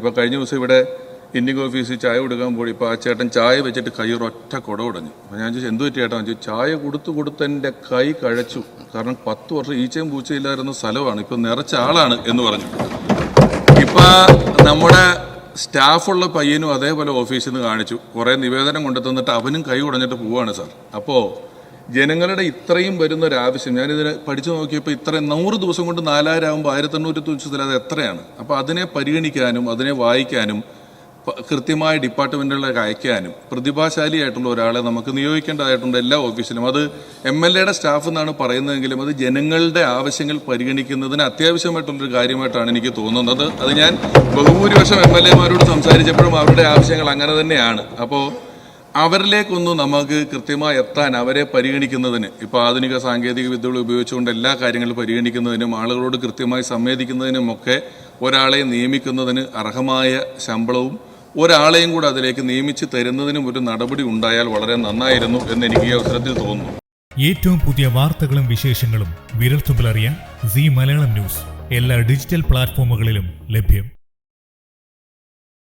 ഇപ്പോൾ കഴിഞ്ഞ ദിവസം ഇവിടെ ഇന്ത്യൻ ഓഫീസിൽ ചായ കൊടുക്കാൻ പോയി. ഇപ്പോൾ ആ ചേട്ടൻ ചായ വെച്ചിട്ട് കൈ ഒറ്റ കുട ഉടഞ്ഞു. അപ്പോൾ ഞാൻ ചോദിച്ചു എന്ത് പറ്റി ചേട്ടാ? ചായ കൊടുത്ത് എൻ്റെ കൈ കഴച്ചു. കാരണം 10 വർഷം ഈച്ചയും പൂച്ചയില്ലായിരുന്ന സ്ഥലമാണ്, ഇപ്പം നിറച്ച ആളാണ് എന്ന് പറഞ്ഞു. ഇപ്പം നമ്മുടെ സ്റ്റാഫുള്ള പയ്യനും അതേപോലെ ഓഫീസിൽ നിന്ന് കാണിച്ചു, കുറേ നിവേദനം കൊണ്ടു തന്നിട്ട് അവനും കൈ ഉടഞ്ഞിട്ട് പോവുകയാണ് സാർ. അപ്പോൾ ജനങ്ങളുടെ ഇത്രയും വരുന്നൊരാവശ്യം ഞാനിതിനെ പഠിച്ചു നോക്കിയപ്പോൾ ഇത്രയും 100 ദിവസം കൊണ്ട് 4000 ആകുമ്പോൾ 1800 ദിവസത്തിൽ അത് എത്രയാണ്? അപ്പോൾ അതിനെ പരിഗണിക്കാനും അതിനെ വായിക്കാനും കൃത്യമായ ഡിപ്പാർട്ട്മെൻറ്റുകളിലേക്ക് അയക്കാനും പ്രതിഭാശാലിയായിട്ടുള്ള ഒരാളെ നമുക്ക് നിയോഗിക്കേണ്ടതായിട്ടുണ്ട് എല്ലാ ഓഫീസിലും. അത് MLAയുടെ സ്റ്റാഫ് എന്നാണ് പറയുന്നതെങ്കിലും അത് ജനങ്ങളുടെ ആവശ്യങ്ങൾ പരിഗണിക്കുന്നതിന് അത്യാവശ്യമായിട്ടുള്ളൊരു കാര്യമായിട്ടാണ് എനിക്ക് തോന്നുന്നത്. അത് ഞാൻ ബഹുഭൂരിപക്ഷം MLAമാരോട് സംസാരിച്ചപ്പോഴും അവരുടെ ആവശ്യങ്ങൾ അങ്ങനെ തന്നെയാണ്. അപ്പോൾ അവരിലേക്കൊന്നും നമുക്ക് കൃത്യമായി എത്താൻ, അവരെ പരിഗണിക്കുന്നതിന് ഇപ്പോൾ ആധുനിക സാങ്കേതിക വിദ്യകൾ ഉപയോഗിച്ചുകൊണ്ട് എല്ലാ കാര്യങ്ങളും പരിഗണിക്കുന്നതിനും ആളുകളോട് കൃത്യമായി സംവേദിക്കുന്നതിനുമൊക്കെ ഒരാളെ നിയമിക്കുന്നതിന് അർഹമായ ശമ്പളവും ഒരാളെയും കൂടെ അതിലേക്ക് നിയമിച്ച് തരുന്നതിനും ഒരു നടപടി ഉണ്ടായാൽ വളരെ നന്നായിരുന്നു എന്ന് എനിക്ക് ഈ അവസരത്തിൽ തോന്നുന്നു. ഏറ്റവും പുതിയ വാർത്തകളും വിശേഷങ്ങളും വിരൽത്തുമ്പിലറിയാൻ സീ മലയാളം ന്യൂസ് എല്ലാ ഡിജിറ്റൽ പ്ലാറ്റ്ഫോമുകളിലും ലഭ്യം.